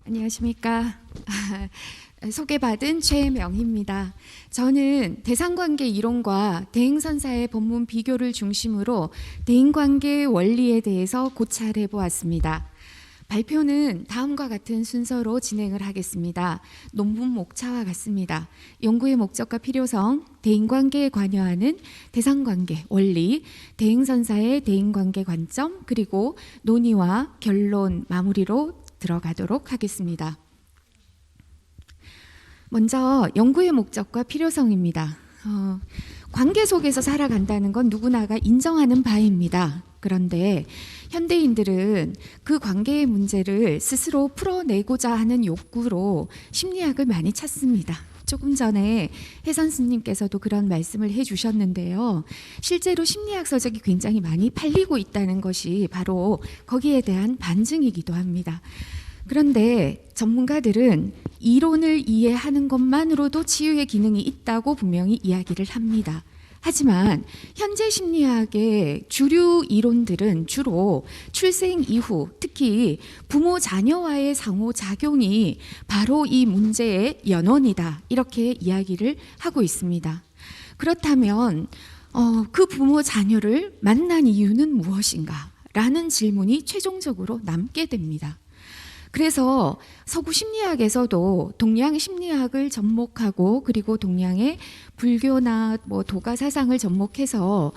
안녕하십니까. 소개받은 최명희입니다. 저는 대상관계 이론과 대행선사의 본문 비교를 중심으로 대인관계 원리에 대해서 고찰해 보았습니다. 발표는 다음과 같은 순서로 진행을 하겠습니다. 논문 목차와 같습니다. 연구의 목적과 필요성, 대인관계에 관여하는 대상관계 원리, 대행선사의 대인관계 관점, 그리고 논의와 결론 마무리로 들어가도록 하겠습니다. 먼저 연구의 목적과 필요성입니다. 관계 속에서 살아간다는 건 누구나가 인정하는 바입니다. 그런데 현대인들은 그 관계의 문제를 스스로 풀어내고자 하는 욕구로 심리학을 많이 찾습니다. 조금 전에 혜선 스님께서도 그런 말씀을 해주셨는데요. 실제로 심리학 서적이 굉장히 많이 팔리고 있다는 것이 바로 거기에 대한 반증이기도 합니다. 그런데 전문가들은 이론을 이해하는 것만으로도 치유의 기능이 있다고 분명히 이야기를 합니다. 하지만 현재 심리학의 주류 이론들은 주로 출생 이후, 특히 부모 자녀와의 상호작용이 바로 이 문제의 연원이다, 이렇게 이야기를 하고 있습니다. 그렇다면 그 부모 자녀를 만난 이유는 무엇인가? 라는 질문이 최종적으로 남게 됩니다. 그래서 서구 심리학에서도 동양 심리학을 접목하고, 그리고 동양의 불교나 도가 사상을 접목해서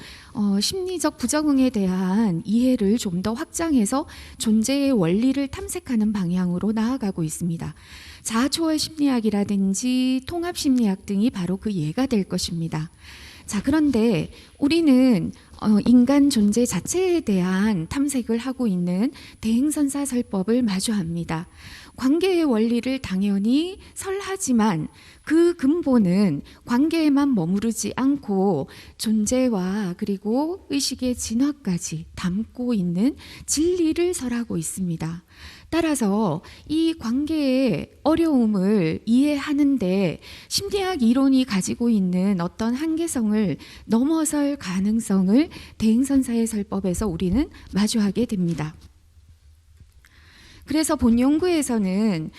심리적 부적응에 대한 이해를 좀 더 확장해서 존재의 원리를 탐색하는 방향으로 나아가고 있습니다. 자아초월 심리학이라든지 통합 심리학 등이 바로 그 예가 될 것입니다. 자, 그런데 우리는 인간 존재 자체에 대한 탐색을 하고 있는 대행선사 설법을 마주합니다. 관계의 원리를 당연히 설하지만 그 근본은 관계에만 머무르지 않고 존재와 그리고 의식의 진화까지 담고 있는 진리를 설하고 있습니다. 따라서 이 관계의 어려움을 이해하는데 심리학 이론이 가지고 있는 어떤 한계성을 넘어설 가능성을 대행선사의 설법에서 우리는 마주하게 됩니다. 그래서 본 연구에서는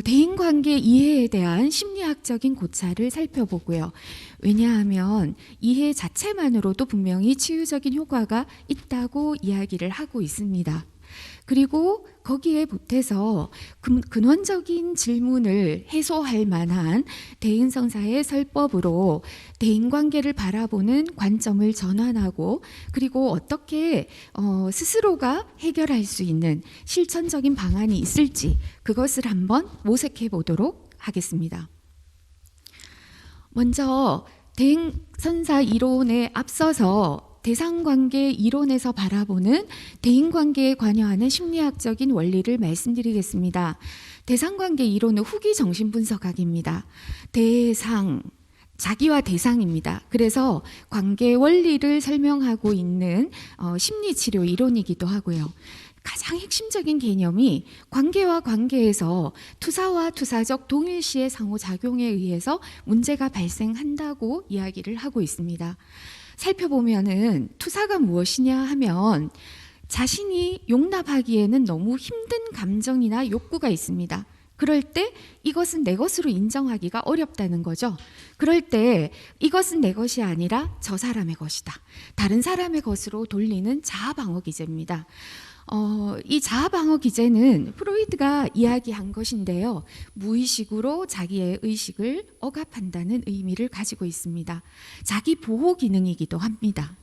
대인관계 이해에 대한 심리학적인 고찰을 살펴보고요. 왜냐하면 이해 자체만으로도 분명히 치유적인 효과가 있다고 이야기를 하고 있습니다. 그리고 거기에 보태서 근원적인 질문을 해소할 만한 대인선사의 설법으로 대인관계를 바라보는 관점을 전환하고, 그리고 어떻게 스스로가 해결할 수 있는 실천적인 방안이 있을지 그것을 한번 모색해 보도록 하겠습니다. 먼저 대인선사 이론에 앞서서 대상관계 이론에서 바라보는 대인관계에 관여하는 심리학적인 원리를 말씀드리겠습니다. 대상관계 이론은 후기 정신분석학입니다. 대상, 자기와 대상입니다. 그래서 관계 원리를 설명하고 있는 심리치료 이론이기도 하고요. 가장 핵심적인 개념이 관계와 관계에서 투사와 투사적 동일시의 상호작용에 의해서 문제가 발생한다고 이야기를 하고 있습니다. 살펴보면은 투사가 무엇이냐 하면 자신이 용납하기에는 너무 힘든 감정이나 욕구가 있습니다. 그럴 때 이것은 내 것으로 인정하기가 어렵다는 거죠. 그럴 때 이것은 내 것이 아니라 저 사람의 것이다, 다른 사람의 것으로 돌리는 자아방어 기제입니다. 이 자아방어 기제는 프로이드가 이야기한 것인데요. 무의식으로 자기의 의식을 억압한다는 의미를 가지고 있습니다. 자기 보호 기능이기도 합니다.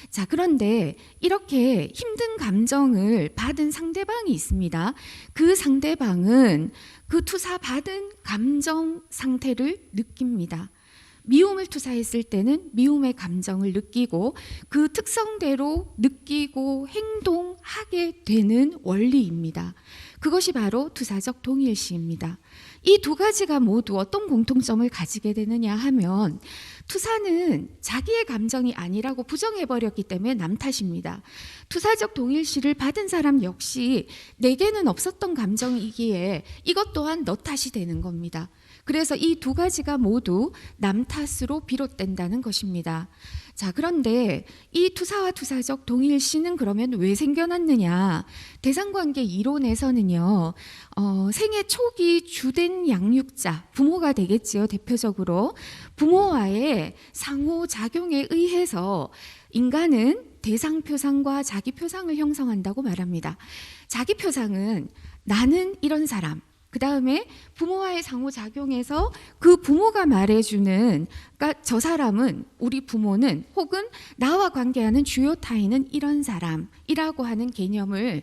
자, 그런데 이렇게 힘든 감정을 받은 상대방이 있습니다. 그 상대방은 그 투사받은 감정 상태를 느낍니다. 미움을 투사했을 때는 미움의 감정을 느끼고 그 특성대로 느끼고 행동하게 되는 원리입니다. 그것이 바로 투사적 동일시입니다. 이 두 가지가 모두 어떤 공통점을 가지게 되느냐 하면 투사는 자기의 감정이 아니라고 부정해버렸기 때문에 남 탓입니다. 투사적 동일시를 받은 사람 역시 내게는 없었던 감정이기에 이것 또한 너 탓이 되는 겁니다. 그래서 이 두 가지가 모두 남 탓으로 비롯된다는 것입니다. 자, 그런데 이 투사와 투사적 동일시는 그러면 왜 생겨났느냐? 대상관계 이론에서는요, 생애 초기 주된 양육자, 부모가 되겠지요, 대표적으로. 부모와의 상호작용에 의해서 인간은 대상표상과 자기표상을 형성한다고 말합니다. 자기표상은 나는 이런 사람, 그 다음에 부모와의 상호작용에서 그 부모가 말해주는, 그러니까 저 사람은, 우리 부모는, 혹은 나와 관계하는 주요 타인은 이런 사람이라고 하는 개념을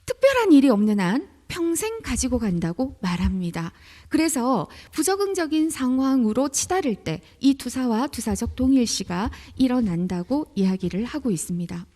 특별한 일이 없는 한 평생 가지고 간다고 말합니다. 그래서 부적응적인 상황으로 치달을 때 이 투사와 투사적 동일시가 일어난다고 이야기를 하고 있습니다.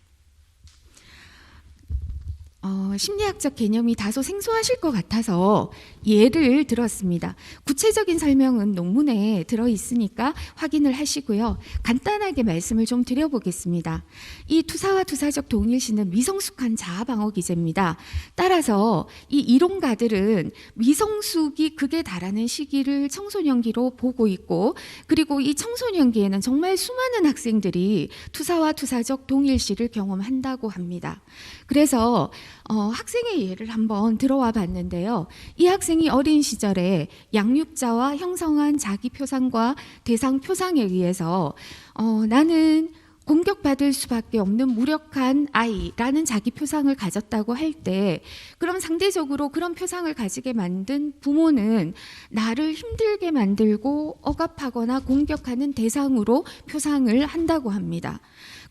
심리학적 개념이 다소 생소하실 것 같아서 예를 들었습니다. 구체적인 설명은 논문에 들어있으니까 확인을 하시고요. 간단하게 말씀을 좀 드려보겠습니다. 이 투사와 투사적 동일시는 미성숙한 자아방어 기제입니다. 따라서 이 이론가들은 미성숙이 극에 달하는 시기를 청소년기로 보고 있고, 그리고 이 청소년기에는 정말 수많은 학생들이 투사와 투사적 동일시를 경험한다고 합니다. 그래서 학생의 예를 한번 들어와 봤는데요. 이 학생이 어린 시절에 양육자와 형성한 자기 표상과 대상 표상에 의해서 나는 공격받을 수밖에 없는 무력한 아이라는 자기 표상을 가졌다고 할 때, 그럼 상대적으로 그런 표상을 가지게 만든 부모는 나를 힘들게 만들고 억압하거나 공격하는 대상으로 표상을 한다고 합니다.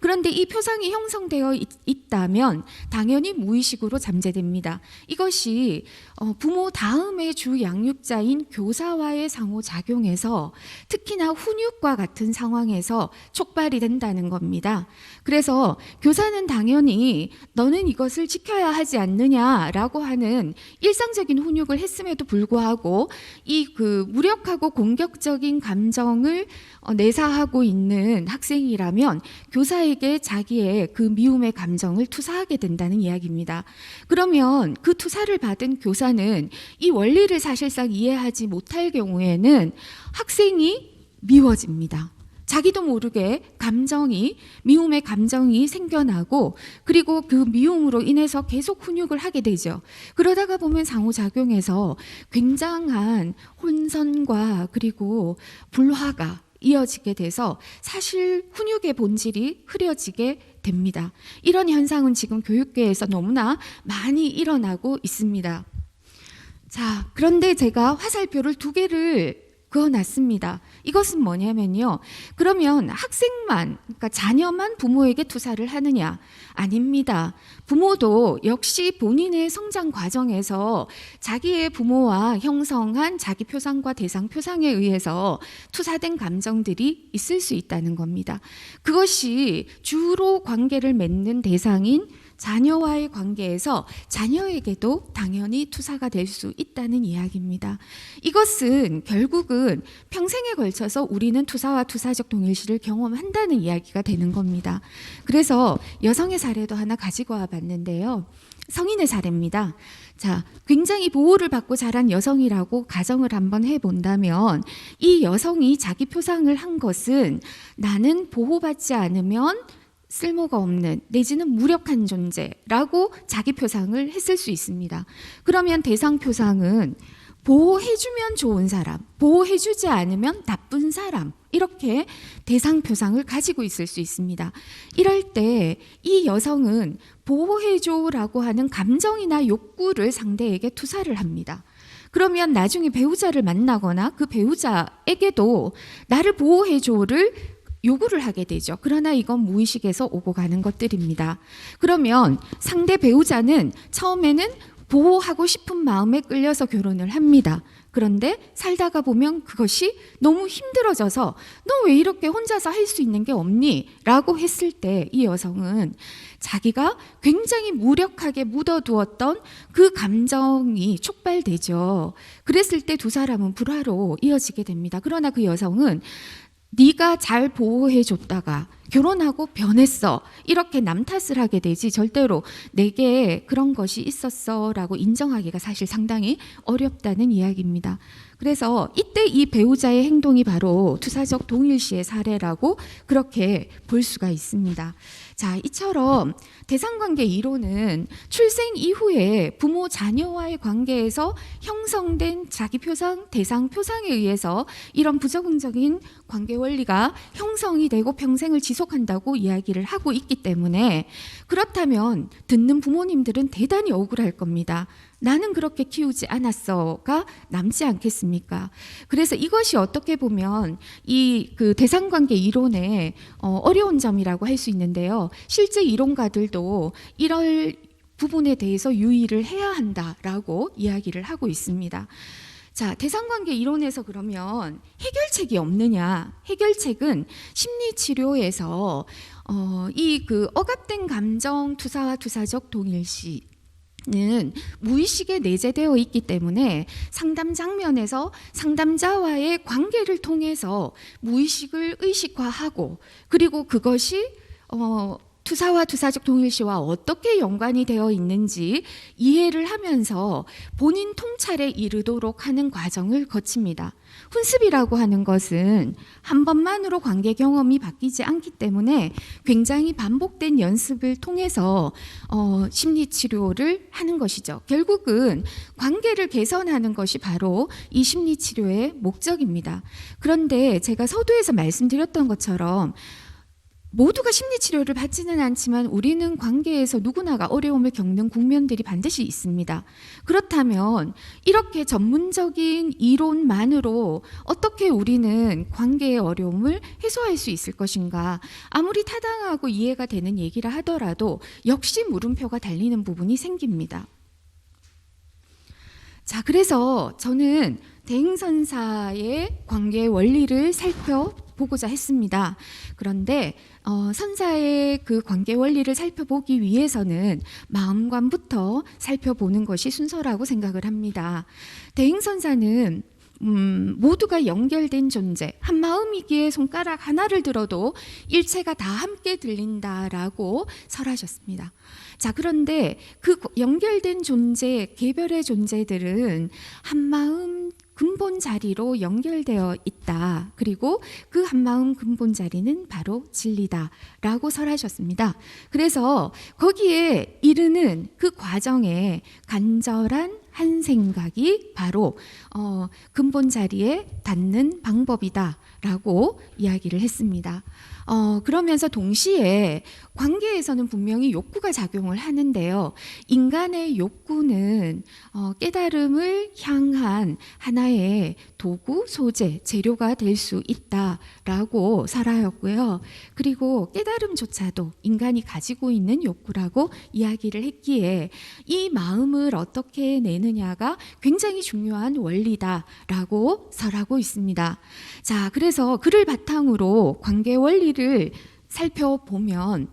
그런데 이 표상이 형성되어 있다면 당연히 무의식으로 잠재됩니다. 이것이 부모 다음의 주 양육자인 교사와의 상호작용에서, 특히나 훈육과 같은 상황에서 촉발이 된다는 겁니다. 그래서 교사는 당연히 너는 이것을 지켜야 하지 않느냐라고 하는 일상적인 훈육을 했음에도 불구하고 이 무력하고 공격적인 감정을 내사하고 있는 학생이라면 교사에게 자기의 그 미움의 감정을 투사하게 된다는 이야기입니다. 그러면 그 투사를 받은 교사는 이 원리를 사실상 이해하지 못할 경우에는 학생이 미워집니다. 자기도 모르게 미움의 감정이 생겨나고, 그리고 그 미움으로 인해서 계속 훈육을 하게 되죠. 그러다가 보면 상호작용에서 굉장한 혼선과 그리고 불화가 이어지게 돼서 사실 훈육의 본질이 흐려지게 됩니다. 이런 현상은 지금 교육계에서 너무나 많이 일어나고 있습니다. 자, 그런데 제가 화살표를 2개를 그어놨습니다. 이것은 뭐냐면요. 그러면 학생만, 그러니까 자녀만 부모에게 투사를 하느냐? 아닙니다. 부모도 역시 본인의 성장 과정에서 자기의 부모와 형성한 자기 표상과 대상 표상에 의해서 투사된 감정들이 있을 수 있다는 겁니다. 그것이 주로 관계를 맺는 대상인 자녀와의 관계에서 자녀에게도 당연히 투사가 될 수 있다는 이야기입니다. 이것은 결국은 평생에 걸쳐서 우리는 투사와 투사적 동일시를 경험한다는 이야기가 되는 겁니다. 그래서 여성의 사례도 하나 가지고 와 봤는데요. 성인의 사례입니다. 자, 굉장히 보호를 받고 자란 여성이라고 가정을 한번 해본다면, 이 여성이 자기 표상을 한 것은 나는 보호받지 않으면 쓸모가 없는, 내지는 무력한 존재라고 자기 표상을 했을 수 있습니다. 그러면 대상 표상은 보호해주면 좋은 사람, 보호해주지 않으면 나쁜 사람, 이렇게 대상 표상을 가지고 있을 수 있습니다. 이럴 때 이 여성은 보호해줘라고 하는 감정이나 욕구를 상대에게 투사를 합니다. 그러면 나중에 배우자를 만나거나 그 배우자에게도 나를 보호해줘를 요구를 하게 되죠. 그러나 이건 무의식에서 오고 가는 것들입니다. 그러면 상대 배우자는 처음에는 보호하고 싶은 마음에 끌려서 결혼을 합니다. 그런데 살다가 보면 그것이 너무 힘들어져서 너 왜 이렇게 혼자서 할 수 있는 게 없니? 라고 했을 때 이 여성은 자기가 굉장히 무력하게 묻어두었던 그 감정이 촉발되죠. 그랬을 때 두 사람은 불화로 이어지게 됩니다. 그러나 그 여성은 네가 잘 보호해줬다가 결혼하고 변했어. 이렇게 남 탓을 하게 되지 절대로 내게 그런 것이 있었어 라고 인정하기가 사실 상당히 어렵다는 이야기입니다. 그래서 이때 이 배우자의 행동이 바로 투사적 동일시의 사례라고 그렇게 볼 수가 있습니다. 자, 이처럼 대상관계 이론은 출생 이후에 부모 자녀와의 관계에서 형성된 자기 표상, 대상 표상에 의해서 이런 부적응적인 관계 원리가 형성이 되고 평생을 지속한다고 이야기를 하고 있기 때문에 그렇다면 듣는 부모님들은 대단히 억울할 겁니다. 나는 그렇게 키우지 않았어가 남지 않겠습니까? 그래서 이것이 어떻게 보면 이 그 대상관계 이론의 어려운 점이라고 할 수 있는데요. 실제 이론가들도 이럴 부분에 대해서 유의를 해야 한다라고 이야기를 하고 있습니다. 자, 대상관계 이론에서 그러면 해결책이 없느냐? 해결책은 심리치료에서 이 그 억압된 감정 투사와 투사적 동일시 는 무의식에 내재되어 있기 때문에 상담 장면에서 상담자와의 관계를 통해서 무의식을 의식화하고 그리고 그것이 투사와 투사적 동일시와 어떻게 연관이 되어 있는지 이해를 하면서 본인 통찰에 이르도록 하는 과정을 거칩니다. 훈습이라고 하는 것은 한 번만으로 관계 경험이 바뀌지 않기 때문에 굉장히 반복된 연습을 통해서 심리치료를 하는 것이죠. 결국은 관계를 개선하는 것이 바로 이 심리치료의 목적입니다. 그런데 제가 서두에서 말씀드렸던 것처럼 모두가 심리치료를 받지는 않지만 우리는 관계에서 누구나가 어려움을 겪는 국면들이 반드시 있습니다. 그렇다면 이렇게 전문적인 이론만으로 어떻게 우리는 관계의 어려움을 해소할 수 있을 것인가? 아무리 타당하고 이해가 되는 얘기라 하더라도 역시 물음표가 달리는 부분이 생깁니다. 자, 그래서 저는 대행선사의 관계 원리를 살펴보고자 했습니다. 그런데 선사의 그 관계 원리를 살펴보기 위해서는 마음관부터 살펴보는 것이 순서라고 생각을 합니다. 대행선사는 모두가 연결된 존재, 한 마음이기에 손가락 하나를 들어도 일체가 다 함께 들린다라고 설하셨습니다. 자, 그런데 그 연결된 존재, 개별의 존재들은 한 마음 근본 자리로 연결되어 있다. 그리고 그 한마음 근본 자리는 바로 진리다라고 설하셨습니다. 그래서 거기에 이르는 그 과정에 간절한 한 생각이 바로 근본 자리에 닿는 방법이다라고 이야기를 했습니다. 그러면서 동시에 관계에서는 분명히 욕구가 작용을 하는데요. 인간의 욕구는 깨달음을 향한 하나의 도구, 소재, 재료가 될 수 있다라고 설하였고요. 그리고 깨달음조차도 인간이 가지고 있는 욕구라고 이야기를 했기에 이 마음을 어떻게 내느냐가 굉장히 중요한 원리다라고 설하고 있습니다. 자, 그래서 그를 바탕으로 관계 원리를 살펴보면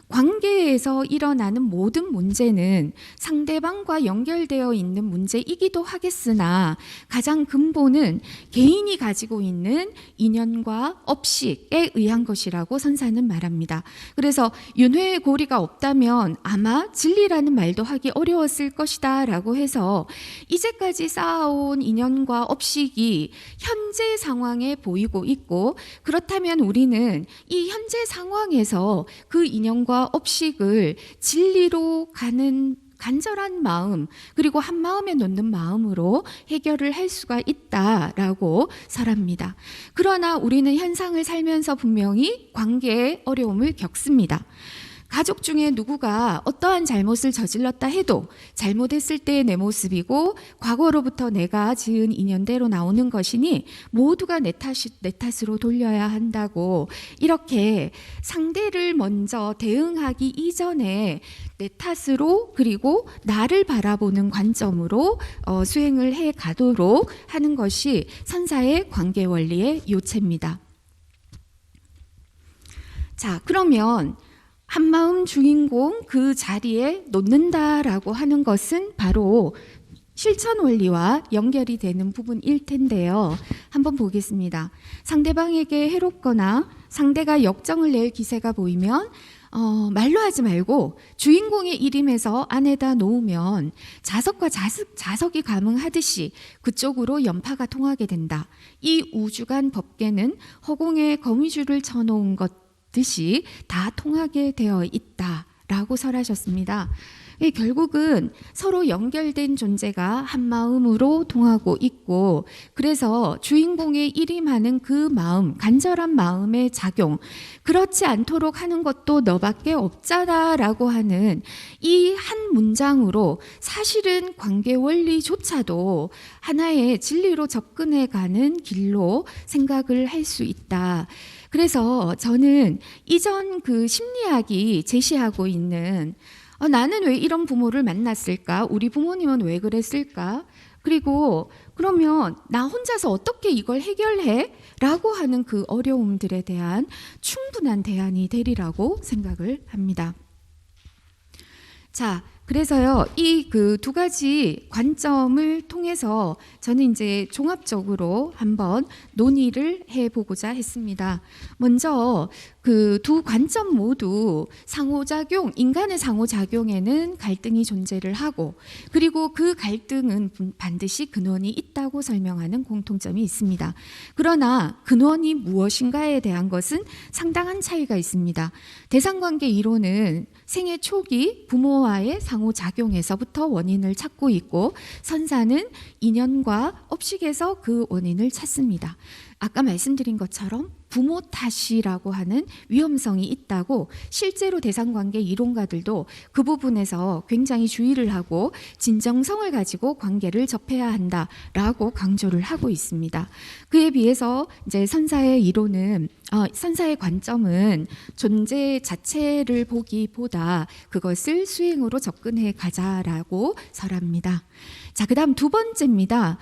관계에서 일어나는 모든 문제는 상대방과 연결되어 있는 문제이기도 하겠으나 가장 근본은 개인이 가지고 있는 인연과 업식에 의한 것이라고 선사는 말합니다. 그래서 윤회의 고리가 없다면 아마 진리라는 말도 하기 어려웠을 것이다 라고 해서 이제까지 쌓아온 인연과 업식이 현재 상황에 보이고 있고 그렇다면 우리는 이 현재 상황에서 그 인연과 업식을 진리로 가는 간절한 마음 그리고 한 마음에 놓는 마음으로 해결을 할 수가 있다라고 설합니다. 그러나 우리는 현상을 살면서 분명히 관계의 어려움을 겪습니다. 가족 중에 누구가 어떠한 잘못을 저질렀다 해도 잘못했을 때의 내 모습이고 과거로부터 내가 지은 인연대로 나오는 것이니 모두가 내 탓으로 돌려야 한다고, 이렇게 상대를 먼저 대응하기 이전에 내 탓으로 그리고 나를 바라보는 관점으로 수행을 해 가도록 하는 것이 선사의 관계 원리의 요체입니다. 자, 그러면 한마음 주인공 그 자리에 놓는다라고 하는 것은 바로 실천 원리와 연결이 되는 부분일 텐데요. 한번 보겠습니다. 상대방에게 해롭거나 상대가 역정을 낼 기세가 보이면 말로 하지 말고 주인공의 일임에서 안에다 놓으면 자석과 자석이 감응하듯이 그쪽으로 연파가 통하게 된다. 이 우주간 법계는 허공에 거미줄을 쳐놓은 것 듯이 다 통하게 되어 있다라고 설하셨습니다. 결국은 서로 연결된 존재가 한 마음으로 통하고 있고, 그래서 주인공의 일임하는 그 마음, 간절한 마음의 작용, 그렇지 않도록 하는 것도 너밖에 없잖아라고 하는 이 한 문장으로 사실은 관계 원리조차도 하나의 진리로 접근해가는 길로 생각을 할 수 있다. 그래서 저는 이전 그 심리학이 제시하고 있는 나는 왜 이런 부모를 만났을까? 우리 부모님은 왜 그랬을까? 그리고 그러면 나 혼자서 어떻게 이걸 해결해? 라고 하는 그 어려움들에 대한 충분한 대안이 되리라고 생각을 합니다. 자, 그래서요, 이 그 두 가지 관점을 통해서 저는 이제 종합적으로 한번 논의를 해보고자 했습니다. 먼저 그 두 관점 모두 상호작용, 인간의 상호작용에는 갈등이 존재를 하고, 그리고 그 갈등은 반드시 근원이 있다고 설명하는 공통점이 있습니다. 그러나 근원이 무엇인가에 대한 것은 상당한 차이가 있습니다. 대상관계 이론은 생애 초기 부모와의 상호작용에서부터 원인을 찾고 있고, 선사는 인연과 업식에서 그 원인을 찾습니다. 아까 말씀드린 것처럼 부모 탓이라고 하는 위험성이 있다고 실제로 대상관계 이론가들도 그 부분에서 굉장히 주의를 하고 진정성을 가지고 관계를 접해야 한다라고 강조를 하고 있습니다. 그에 비해서 이제 선사의 이론은 선사의 관점은 존재 자체를 보기보다 그것을 수행으로 접근해 가자라고 설합니다. 자, 그다음 두 번째입니다.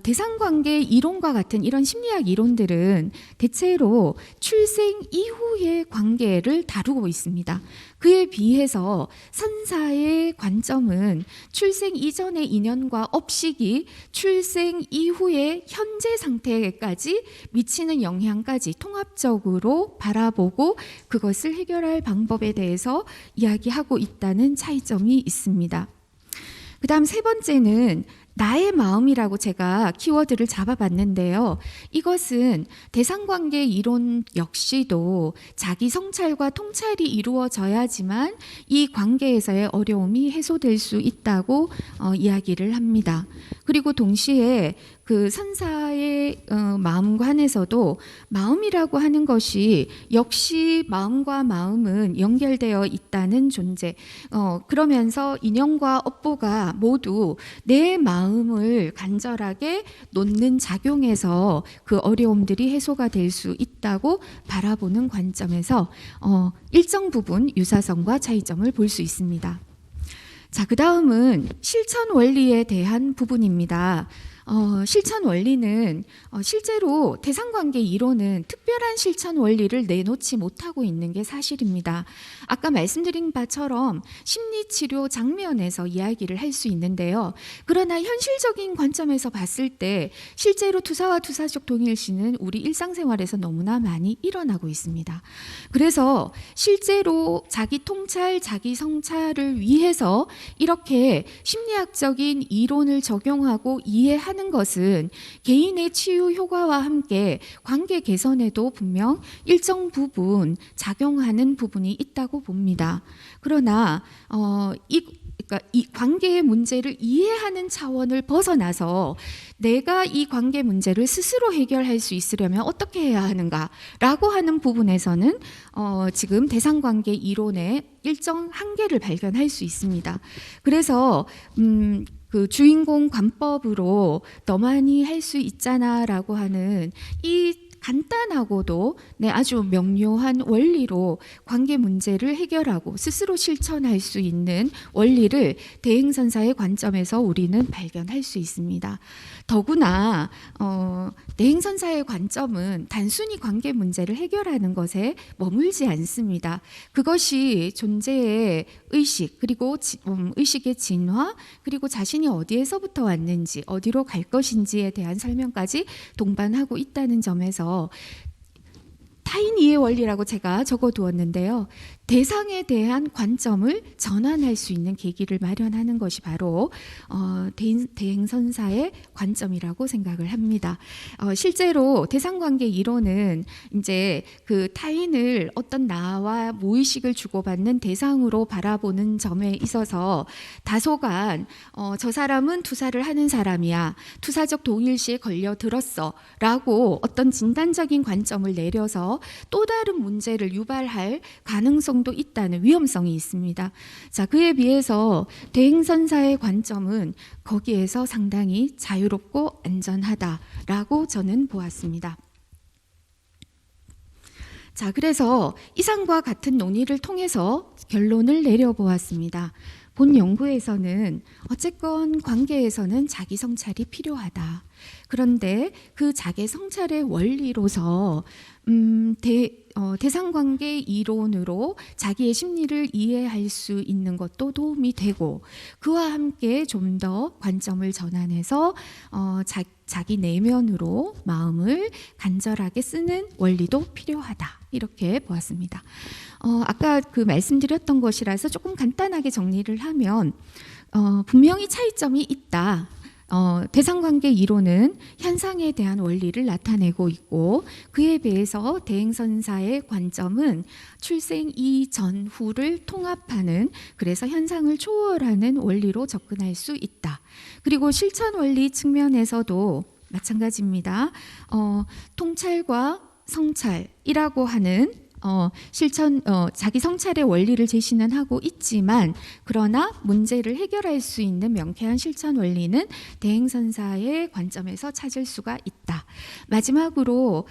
대상관계 이론과 같은 이런 심리학 이론들은 대체로 출생 이후의 관계를 다루고 있습니다. 그에 비해서 선사의 관점은 출생 이전의 인연과 업식이 출생 이후의 현재 상태까지 미치는 영향까지 통합적으로 바라보고 그것을 해결할 방법에 대해서 이야기하고 있다는 차이점이 있습니다. 그 다음 세 번째는 나의 마음이라고 제가 키워드를 잡아봤는데요. 이것은 대상관계 이론 역시도 자기 성찰과 통찰이 이루어져야지만 이 관계에서의 어려움이 해소될 수 있다고 이야기를 합니다. 그리고 동시에 그 선사의 마음관에서도 마음이라고 하는 것이 역시 마음과 마음은 연결되어 있다는 존재, 그러면서 인연과 업보가 모두 내 마음을 간절하게 놓는 작용에서 그 어려움들이 해소가 될 수 있다고 바라보는 관점에서 일정 부분 유사성과 차이점을 볼 수 있습니다. 자, 그 다음은 실천 원리에 대한 부분입니다. 실천 원리는 실제로 대상관계 이론은 특별한 실천 원리를 내놓지 못하고 있는 게 사실입니다. 아까 말씀드린 바처럼 심리치료 장면에서 이야기를 할 수 있는데요. 그러나 현실적인 관점에서 봤을 때 실제로 투사와 투사적 동일시는 우리 일상생활에서 너무나 많이 일어나고 있습니다. 그래서 실제로 자기 통찰, 자기 성찰을 위해서 이렇게 심리학적인 이론을 적용하고 이해하는 것은 개인의 치유 효과와 함께 관계 개선에도 분명 일정 부분 작용하는 부분이 있다고 봅니다. 그러나 그러니까 이 관계의 문제를 이해하는 차원을 벗어나서 내가 이 관계 문제를 스스로 해결할 수 있으려면 어떻게 해야 하는가라고 하는 부분에서는 지금 대상관계 이론의 일정 한계를 발견할 수 있습니다. 그래서 그 주인공 관법으로 너만이 할 수 있잖아라고 하는 이 간단하고도 아주 명료한 원리로 관계 문제를 해결하고 스스로 실천할 수 있는 원리를 대행선사의 관점에서 우리는 발견할 수 있습니다. 더구나 대행선사의 관점은 단순히 관계 문제를 해결하는 것에 머물지 않습니다. 그것이 존재의 의식, 그리고 의식의 진화, 그리고 자신이 어디에서부터 왔는지 어디로 갈 것인지에 대한 설명까지 동반하고 있다는 점에서 타인 이해 원리라고 제가 적어두었는데요. 대상에 대한 관점을 전환할 수 있는 계기를 마련하는 것이 바로 대행선사의 관점이라고 생각을 합니다. 실제로 대상관계 이론은 이제 그 타인을 어떤 나와 무의식을 주고받는 대상으로 바라보는 점에 있어서 다소간 저 사람은 투사를 하는 사람이야, 투사적 동일시에 걸려들었어 라고 어떤 진단적인 관점을 내려서 또 다른 문제를 유발할 가능성도 있다는 위험성이 있습니다. 자, 그에 비해서 대행선사의 관점은 거기에서 상당히 자유롭고 안전하다라고 저는 보았습니다. 자, 그래서 이상과 같은 논의를 통해서 결론을 내려보았습니다. 본 연구에서는 어쨌건 관계에서는 자기 성찰이 필요하다. 그런데 그 자기 성찰의 원리로서 대상관계 이론으로 자기의 심리를 이해할 수 있는 것도 도움이 되고, 그와 함께 좀 더 관점을 전환해서 자기 내면으로 마음을 간절하게 쓰는 원리도 필요하다. 이렇게 보았습니다. 아까 그 말씀드렸던 것이라서 조금 간단하게 정리를 하면 분명히 차이점이 있다. 대상관계 이론은 현상에 대한 원리를 나타내고 있고, 그에 비해서 대행선사의 관점은 출생 이전후를 통합하는, 그래서 현상을 초월하는 원리로 접근할 수 있다. 그리고 실천 원리 측면에서도 마찬가지입니다. 통찰과 성찰이라고 하는 자기 성찰의 원리를 제시는 하고 있지만, 그러나 문제를 해결할 수 있는 명쾌한 실천 원리는 대행선사의 관점에서 찾을 수가 있다. 마지막으로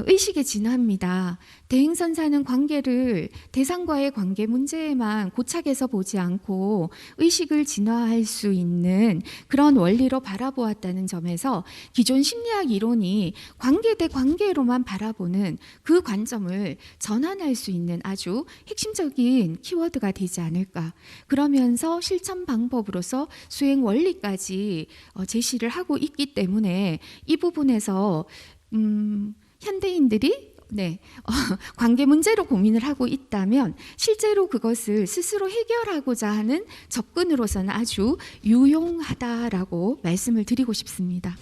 의식의 진화입니다. 대행선사는 관계를 대상과의 관계 문제에만 고착해서 보지 않고 의식을 진화할 수 있는 그런 원리로 바라보았다는 점에서 기존 심리학 이론이 관계 대 관계로만 바라보는 그 관점을 전환할 수 있는 아주 핵심적인 키워드가 되지 않을까. 그러면서 실천 방법으로서 수행 원리까지 제시를 하고 있기 때문에 이 부분에서 현대인들이 관계 문제로 고민을 하고 있다면 실제로 그것을 스스로 해결하고자 하는 접근으로서는 아주 유용하다라고 말씀을 드리고 싶습니다.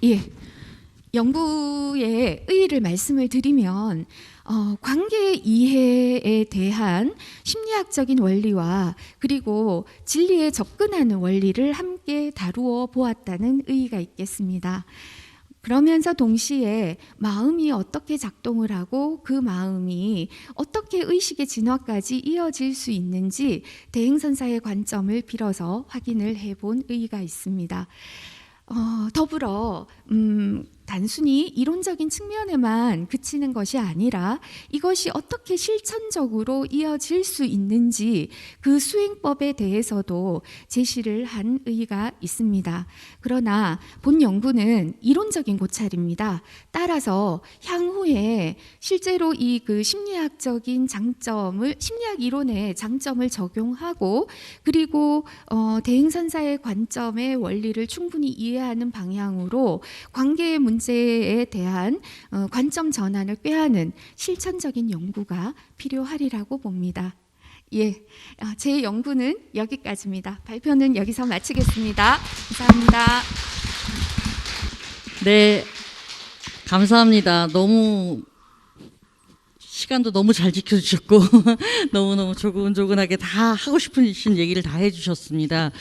예. 연구의 의의를 말씀을 드리면 관계 이해에 대한 심리학적인 원리와 그리고 진리에 접근하는 원리를 함께 다루어 보았다는 의의가 있겠습니다. 그러면서 동시에 마음이 어떻게 작동을 하고 그 마음이 어떻게 의식의 진화까지 이어질 수 있는지 대행선사의 관점을 빌어서 확인을 해본 의의가 있습니다. 더불어 단순히 이론적인 측면에만 그치는 것이 아니라 이것이 어떻게 실천적으로 이어질 수 있는지 그 수행법에 대해서도 제시를 한 의의가 있습니다. 그러나 본 연구는 이론적인 고찰입니다. 따라서 향후에 실제로 이 그 심리학적인 장점을, 심리학 이론의 장점을 적용하고 그리고 대행선사의 관점의 원리를 충분히 이해하는 방향으로 관계의 문제에 대한 관점 전환을 꾀하는 실천적인 연구가 필요하리라고 봅니다. 예, 제 연구는 여기까지입니다. 발표는 여기서 마치겠습니다. 감사합니다. 네, 감사합니다. 너무 시간도 너무 잘 지켜주셨고 너무너무 조근조근하게 다 하고 싶으신 얘기를 다 해주셨습니다.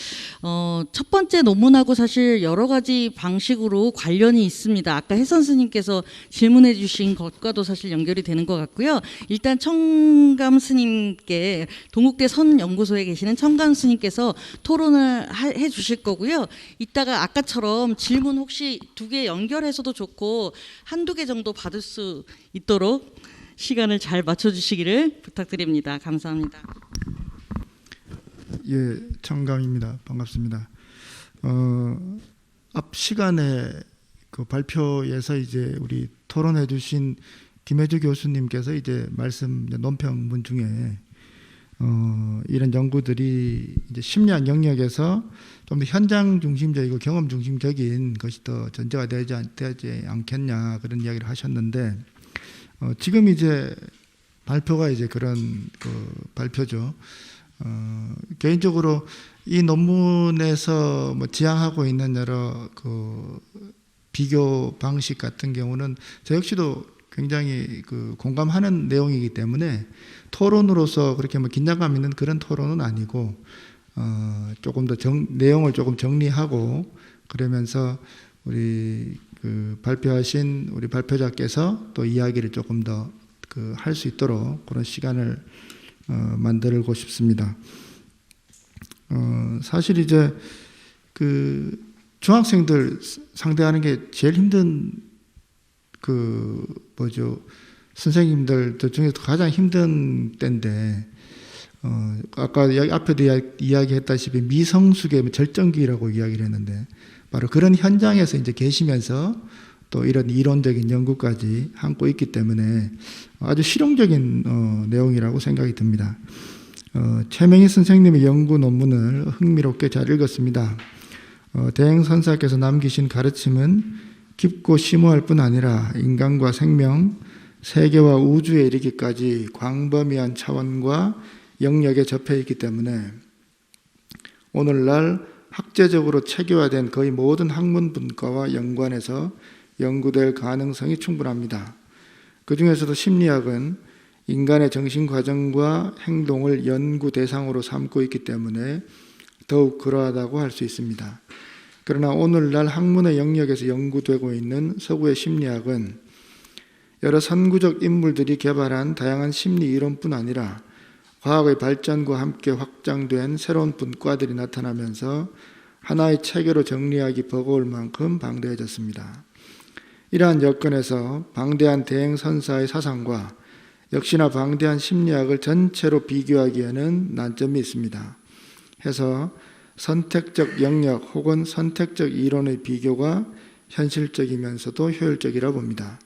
첫 번째 논문하고 사실 여러 가지 방식으로 관련이 있습니다. 아까 혜선 스님께서 질문해 주신 것과도 사실 연결이 되는 것 같고요. 일단 청감 스님께 동국대 선연구소에 계시는 청감 스님께서 토론을 해 주실 거고요. 이따가 아까처럼 질문 혹시 2개 연결해서도 좋고 한두 개 정도 받을 수 있도록 시간을 잘 맞춰주시기를 부탁드립니다. 감사합니다. 예, 청감입니다. 반갑습니다. 앞 시간에 그 발표에서 이제 우리 토론해주신 김혜주 교수님께서 이제 말씀 논평문 중에 이런 연구들이 이제 심리학 영역에서 좀 더 현장 중심적이고 경험 중심적인 것이 더 전제가 되지 않겠냐 그런 이야기를 하셨는데 지금 이제 발표가 이제 그런 그 발표죠. 개인적으로 이 논문에서 뭐 지향하고 있는 여러 그 비교 방식 같은 경우는 저 역시도 굉장히 그 공감하는 내용이기 때문에 토론으로서 그렇게 뭐 긴장감 있는 그런 토론은 아니고 조금 더 내용을 조금 정리하고 그러면서 우리 그 발표하신 우리 발표자께서 또 이야기를 조금 더 그 할 수 있도록 그런 시간을 만들고 싶습니다. 사실 이제 그 중학생들 상대하는 게 제일 힘든 그 뭐죠 선생님들 중에서 가장 힘든 때인데 아까 앞에도 이야기했다시피 미성숙의 절정기라고 이야기를 했는데 바로 그런 현장에서 이제 계시면서 또 이런 이론적인 연구까지 함고 있기 때문에 아주 실용적인 내용이라고 생각이 듭니다. 최명희 선생님의 연구 논문을 흥미롭게 잘 읽었습니다. 대행선사께서 남기신 가르침은 깊고 심오할 뿐 아니라 인간과 생명, 세계와 우주에 이르기까지 광범위한 차원과 영역에 접해 있기 때문에 오늘날 학제적으로 체계화된 거의 모든 학문 분과와 연관해서 연구될 가능성이 충분합니다. 그 중에서도 심리학은 인간의 정신 과정과 행동을 연구 대상으로 삼고 있기 때문에 더욱 그러하다고 할 수 있습니다. 그러나 오늘날 학문의 영역에서 연구되고 있는 서구의 심리학은 여러 선구적 인물들이 개발한 다양한 심리 이론뿐 아니라 과학의 발전과 함께 확장된 새로운 분과들이 나타나면서 하나의 체계로 정리하기 버거울 만큼 방대해졌습니다. 이러한 여건에서 방대한 대행선사의 사상과 역시나 방대한 심리학을 전체로 비교하기에는 난점이 있습니다. 해서 선택적 영역 혹은 선택적 이론의 비교가 현실적이면서도 효율적이라 봅니다.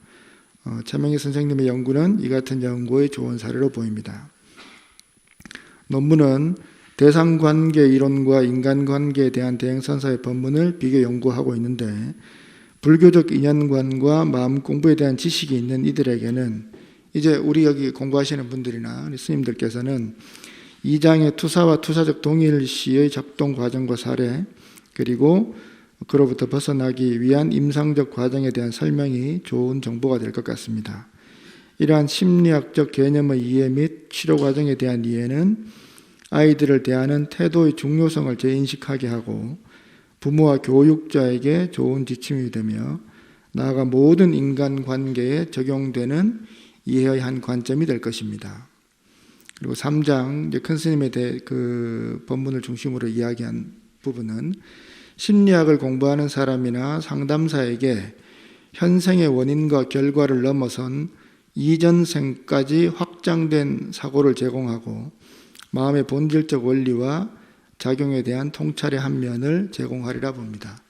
최명희 선생님의 연구는 이 같은 연구의 좋은 사례로 보입니다. 논문은 대상관계 이론과 인간관계에 대한 대행선사의 법문을 비교 연구하고 있는데 불교적 인연관과 마음 공부에 대한 지식이 있는 이들에게는 이제 우리 여기 공부하시는 분들이나 우리 스님들께서는 2장의 투사와 투사적 동일시의 작동 과정과 사례 그리고 그로부터 벗어나기 위한 임상적 과정에 대한 설명이 좋은 정보가 될 것 같습니다. 이러한 심리학적 개념의 이해 및 치료 과정에 대한 이해는 아이들을 대하는 태도의 중요성을 재인식하게 하고 부모와 교육자에게 좋은 지침이 되며 나아가 모든 인간관계에 적용되는 이해의 한 관점이 될 것입니다. 그리고 3장 이제 큰 스님에 대해 그 본문을 중심으로 이야기한 부분은 심리학을 공부하는 사람이나 상담사에게 현생의 원인과 결과를 넘어선 이전 생까지 확장된 사고를 제공하고 마음의 본질적 원리와 작용에 대한 통찰의 한 면을 제공하리라 봅니다.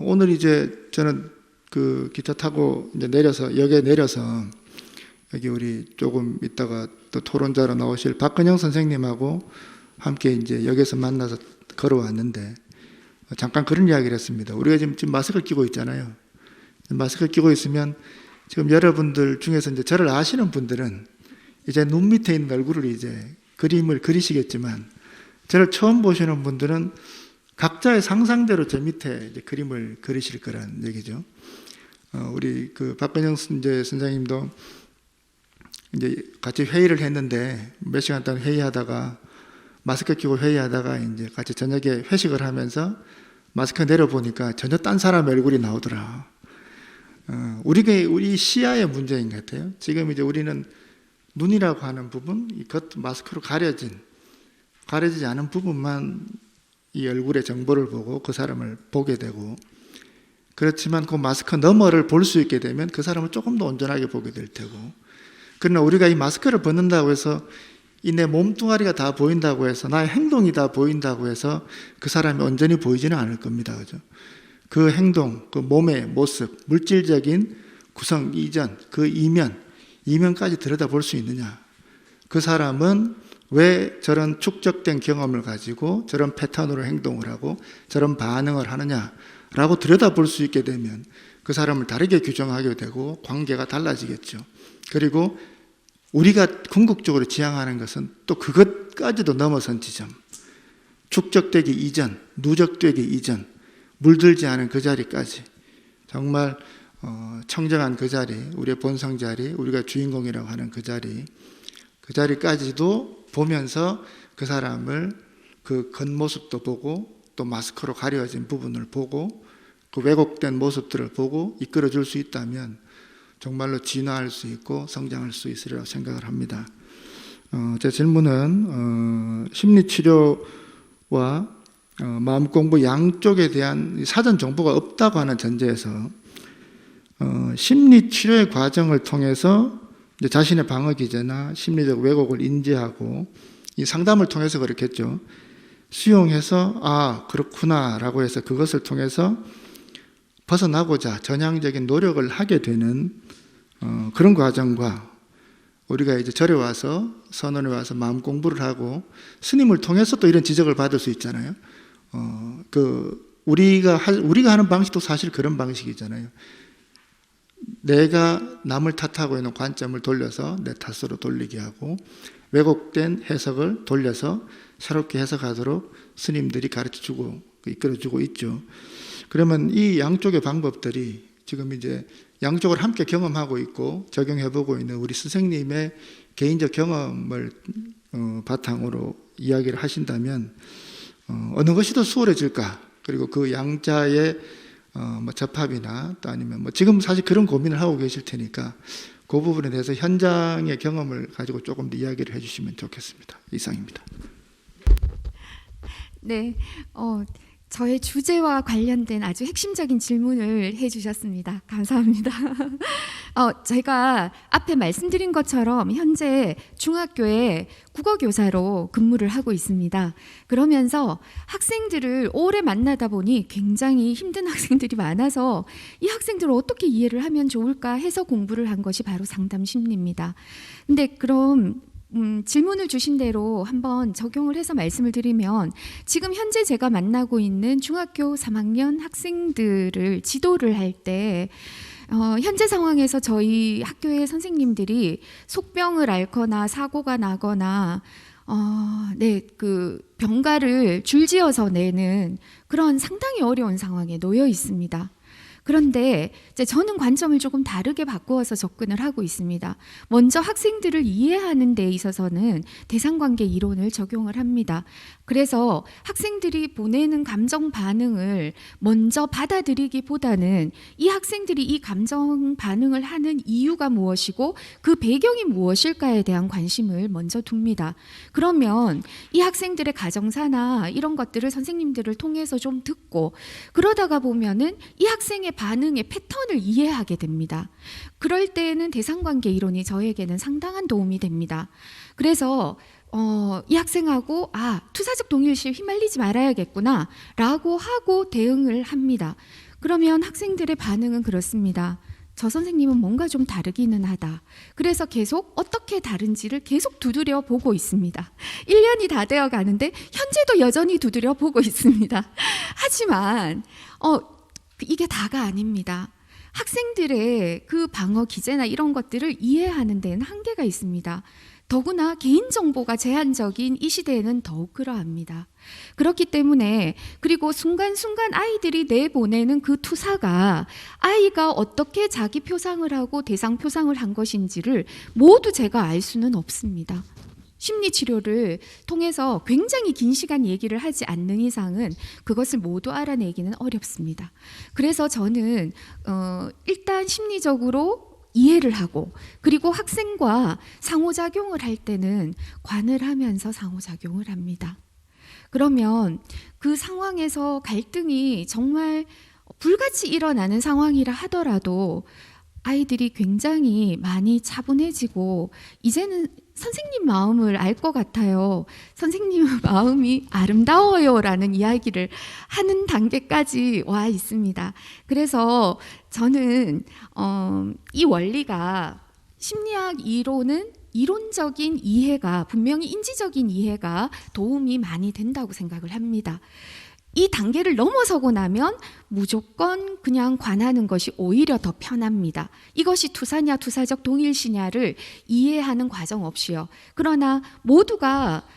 오늘 이제 저는 그 기차 타고 이제 내려서 역에 내려서 여기 우리 조금 있다가 또 토론자로 나오실 박근영 선생님하고 함께 이제 역에서 만나서 걸어왔는데 잠깐 그런 이야기를 했습니다. 우리가 지금 마스크를 끼고 있잖아요. 마스크를 끼고 있으면 지금 여러분들 중에서 이제 저를 아시는 분들은 이제 눈 밑에 있는 얼굴을 이제 그림을 그리시겠지만 저를 처음 보시는 분들은 각자의 상상대로 저 밑에 이제 그림을 그리실 거라는 얘기죠. 우리 그 박근영 선생님도 이제 같이 회의를 했는데 몇 시간 동안 회의하다가 마스크 끼고 회의하다가 이제 같이 저녁에 회식을 하면서 마스크 내려보니까 전혀 딴 사람 얼굴이 나오더라. 우리 시야의 문제인 것 같아요. 지금 이제 우리는 눈이라고 하는 부분, 이 겉 마스크로 가려지지 않은 부분만 이 얼굴의 정보를 보고 그 사람을 보게 되고, 그렇지만 그 마스크 너머를 볼 수 있게 되면 그 사람을 조금 더 온전하게 보게 될 테고, 그러나 우리가 이 마스크를 벗는다고 해서 이 내 몸뚱아리가 다 보인다고 해서 나의 행동이 다 보인다고 해서 그 사람이 온전히 보이지는 않을 겁니다. 그죠? 그 행동, 그 몸의 모습, 물질적인 구성 이전, 그 이면까지 들여다볼 수 있느냐? 그 사람은 왜 저런 축적된 경험을 가지고 저런 패턴으로 행동을 하고 저런 반응을 하느냐라고 들여다볼 수 있게 되면 그 사람을 다르게 규정하게 되고 관계가 달라지겠죠. 그리고 우리가 궁극적으로 지향하는 것은 또 그것까지도 넘어선 지점, 축적되기 이전, 누적되기 이전, 물들지 않은 그 자리까지, 정말 청정한 그 자리, 우리의 본성 자리, 우리가 주인공이라고 하는 그 자리까지도 보면서 그 사람을 그 겉모습도 보고 또 마스크로 가려진 부분을 보고 그 왜곡된 모습들을 보고 이끌어줄 수 있다면 정말로 진화할 수 있고 성장할 수 있으리라고 생각을 합니다. 제 질문은 심리치료와 마음공부 양쪽에 대한 사전 정보가 없다고 하는 전제에서 심리치료의 과정을 통해서 이제 자신의 방어 기제나 심리적 왜곡을 인지하고 이 상담을 통해서 그렇겠죠. 수용해서 아 그렇구나 라고 해서 그것을 통해서 벗어나고자 전향적인 노력을 하게 되는 그런 과정과 우리가 이제 절에 와서 선원에 와서 마음 공부를 하고 스님을 통해서 또 이런 지적을 받을 수 있잖아요. 우리가 하는 방식도 사실 그런 방식이잖아요. 내가 남을 탓하고 있는 관점을 돌려서 내 탓으로 돌리게 하고 왜곡된 해석을 돌려서 새롭게 해석하도록 스님들이 가르쳐주고 이끌어주고 있죠. 그러면 이 양쪽의 방법들이 지금 이제 양쪽을 함께 경험하고 있고 적용해보고 있는 우리 스승님의 개인적 경험을 바탕으로 이야기를 하신다면 어느 것이 더 수월해질까? 그리고 그 양자의 접합이나 또 아니면 지금 사실 그런 고민을 하고 계실 테니까 그 부분에 대해서 현장의 경험을 가지고 조금 더 이야기를 해주시면 좋겠습니다. 이상입니다. 네, 저의 주제와 관련된 아주 핵심적인 질문을 해주셨습니다. 감사합니다. 제가 앞에 말씀드린 것처럼 현재 중학교에 국어교사로 근무를 하고 있습니다. 그러면서 학생들을 오래 만나다 보니 굉장히 힘든 학생들이 많아서 이 학생들을 어떻게 이해를 하면 좋을까 해서 공부를 한 것이 바로 상담 심리입니다. 근데 그럼 질문을 주신 대로 한번 적용을 해서 말씀을 드리면 지금 현재 제가 만나고 있는 중학교 3학년 학생들을 지도를 할 때 현재 상황에서 저희 학교의 선생님들이 속병을 앓거나 사고가 나거나 그 병가를 줄지어서 내는 그런 상당히 어려운 상황에 놓여 있습니다. 그런데 이제 저는 관점을 조금 다르게 바꾸어서 접근을 하고 있습니다. 먼저 학생들을 이해하는 데 있어서는 대상관계 이론을 적용을 합니다. 그래서 학생들이 보내는 감정 반응을 먼저 받아들이기보다는 이 학생들이 이 감정 반응을 하는 이유가 무엇이고 그 배경이 무엇일까에 대한 관심을 먼저 둡니다. 그러면 이 학생들의 가정사나 이런 것들을 선생님들을 통해서 좀 듣고 그러다가 보면은 이 학생의 반응의 패턴을 이해하게 됩니다. 그럴 때에는 대상관계 이론이 저에게는 상당한 도움이 됩니다. 그래서 이 학생하고 투사적 동일시에 휘말리지 말아야겠구나 라고 하고 대응을 합니다. 그러면 학생들의 반응은 그렇습니다. 저 선생님은 뭔가 좀 다르기는 하다. 그래서 계속 어떻게 다른지를 계속 두드려 보고 있습니다. 1년이 다 되어 가는데 현재도 여전히 두드려 보고 있습니다. 하지만 이게 다가 아닙니다. 학생들의 그 방어 기제나 이런 것들을 이해하는 데는 한계가 있습니다. 더구나 개인정보가 제한적인 이 시대에는 더욱 그러합니다. 그렇기 때문에 그리고 순간순간 아이들이 내보내는 그 투사가 아이가 어떻게 자기 표상을 하고 대상 표상을 한 것인지를 모두 제가 알 수는 없습니다. 심리치료를 통해서 굉장히 긴 시간 얘기를 하지 않는 이상은 그것을 모두 알아내기는 어렵습니다. 그래서 저는 일단 심리적으로 이해를 하고 그리고 학생과 상호작용을 할 때는 관을 하면서 상호작용을 합니다. 그러면 그 상황에서 갈등이 정말 불같이 일어나는 상황이라 하더라도 아이들이 굉장히 많이 차분해지고 이제는 선생님 마음을 알 것 같아요. 선생님의 마음이 아름다워요라는 이야기를 하는 단계까지 와 있습니다. 그래서 저는 이 원리가 심리학 이론은 이론적인 이해가 분명히 인지적인 이해가 도움이 많이 된다고 생각을 합니다. 이 단계를 넘어서고 나면 무조건 그냥 관하는 것이 오히려 더 편합니다. 이것이 투사냐 투사적 동일시냐를 이해하는 과정 없이요. 그러나 모두가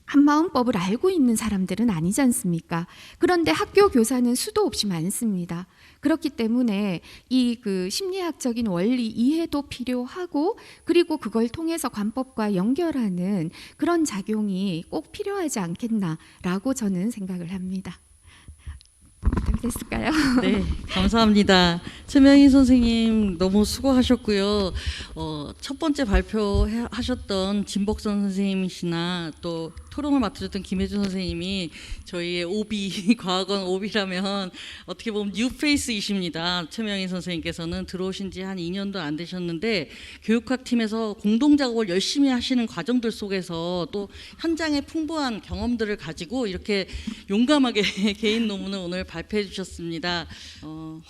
한마음법을 알고 있는 사람들은 아니지 않습니까? 그런데 학교 교사는 수도 없이 많습니다. 그렇기 때문에 이 그 심리학적인 원리 이해도 필요하고 그리고 그걸 통해서 관법과 연결하는 그런 작용이 꼭 필요하지 않겠나라고 저는 생각을 합니다. 됐을까요? 네, 감사합니다. 최명희 선생님 너무 수고하셨고요. 첫 번째 발표하셨던 진복선 선생님이시나 또 토론을 맡으셨던 김혜준 선생님이 저희의 오비, 과학원 오비라면 어떻게 보면 뉴페이스이십니다. 최명희 선생님께서는 들어오신 지 한 2년도 안 되셨는데 교육학 팀에서 공동작업을 열심히 하시는 과정들 속에서 또 현장의 풍부한 경험들을 가지고 이렇게 용감하게 개인 논문을 오늘 발표해 주셨습니다.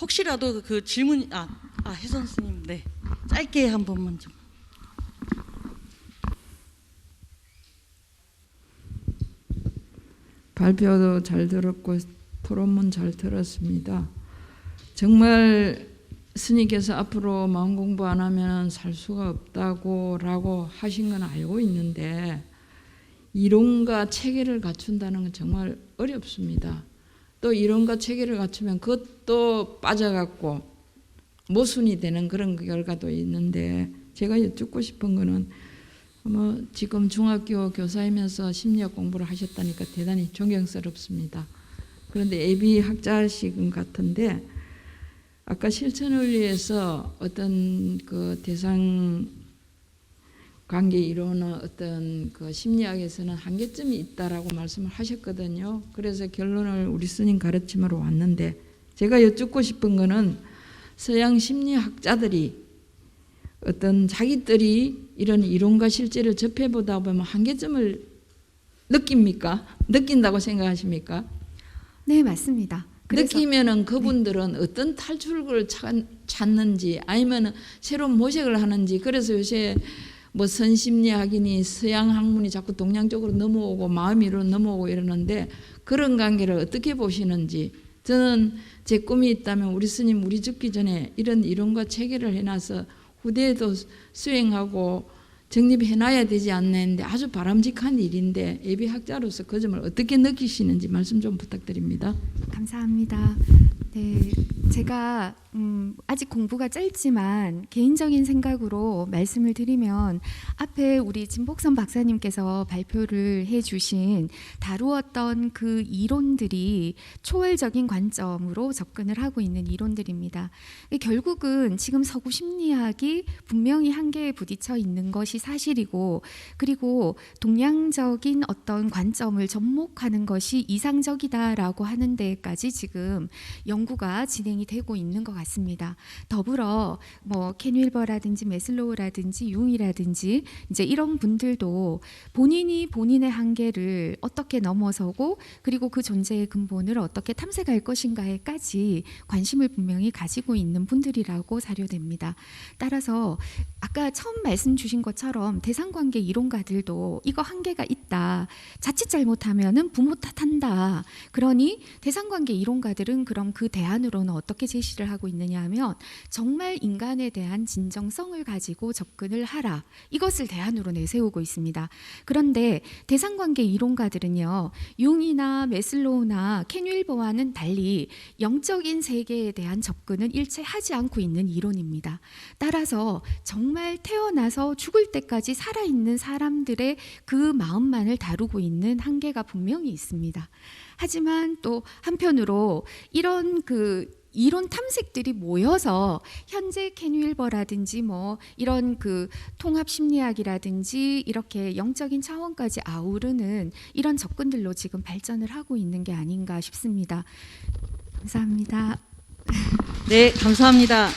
혹시라도 그 질문, 혜선 선생님, 네, 짧게 한 번만 좀. 발표도 잘 들었고 토론문 잘 들었습니다. 정말 스님께서 앞으로 마음 공부 안 하면 살 수가 없다고 하신 건 알고 있는데 이론과 체계를 갖춘다는 건 정말 어렵습니다. 또 이론과 체계를 갖추면 그것도 빠져갖고 모순이 되는 그런 결과도 있는데 제가 여쭙고 싶은 거는 지금 중학교 교사이면서 심리학 공부를 하셨다니까 대단히 존경스럽습니다. 그런데 예비 학자식은 같은데 아까 실천원리에서 어떤 그 대상 관계 이론은 어떤 그 심리학에서는 한계점이 있다라고 말씀을 하셨거든요. 그래서 결론을 우리 스님 가르침으로 왔는데 제가 여쭙고 싶은 거는 서양 심리학자들이 어떤 자기들이 이런 이론과 실제를 접해보다 보면 한계점을 느낍니까? 느낀다고 생각하십니까? 네, 맞습니다. 느끼면은 그분들은 어떤 탈출구를 찾는지 아니면 새로운 모색을 하는지 그래서 요새 뭐 선심리학이니 서양 학문이 자꾸 동양 쪽으로 넘어오고 마음이로 넘어오고 이러는데 그런 관계를 어떻게 보시는지 저는 제 꿈이 있다면 우리 스님 우리 죽기 전에 이런 이론과 체계를 해놔서 후대에도 수행하고 정립해놔야 되지 않나 했는데 아주 바람직한 일인데 예비학자로서 그 점을 어떻게 느끼시는지 말씀 좀 부탁드립니다. 감사합니다. 네, 제가 아직 공부가 짧지만 개인적인 생각으로 말씀을 드리면 앞에 우리 진복선 박사님께서 발표를 해주신 다루었던 그 이론들이 초월적인 관점으로 접근을 하고 있는 이론들입니다. 결국은 지금 서구 심리학이 분명히 한계에 부딪혀 있는 것이 사실이고 그리고 동양적인 어떤 관점을 접목하는 것이 이상적이다라고 하는 데까지 지금 연구가 진행이 되고 있는 것 같습니다. 더불어 뭐 켄 윌버라든지 메슬로우라든지 융이라든지 이제 이런 분들도 본인이 본인의 한계를 어떻게 넘어서고 그리고 그 존재의 근본을 어떻게 탐색할 것인가에까지 관심을 분명히 가지고 있는 분들이라고 사료됩니다. 따라서 아까 처음 말씀 주신 것처럼 대상관계 이론가들도 이거 한계가 있다. 자칫 잘못하면은 부모 탓한다. 그러니 대상관계 이론가들은 그럼 그 대안으로는 어떻게 제시를 하고 있느냐 하면 정말 인간에 대한 진정성을 가지고 접근을 하라. 이것을 대안으로 내세우고 있습니다. 그런데 대상관계 이론가들은요. 융이나 메슬로우나 켄 윌버와는 달리 영적인 세계에 대한 접근은 일체 하지 않고 있는 이론입니다. 따라서 정말 태어나서 죽을 때까지 살아있는 사람들의 그 마음만을 다루고 있는 한계가 분명히 있습니다. 하지만 또 한편으로 이런 그 이론 탐색들이 모여서 현재 켄 윌버라든지 뭐 이런 그 통합 심리학이라든지 이렇게 영적인 차원까지 아우르는 이런 접근들로 지금 발전을 하고 있는 게 아닌가 싶습니다. 감사합니다. 네, 감사합니다.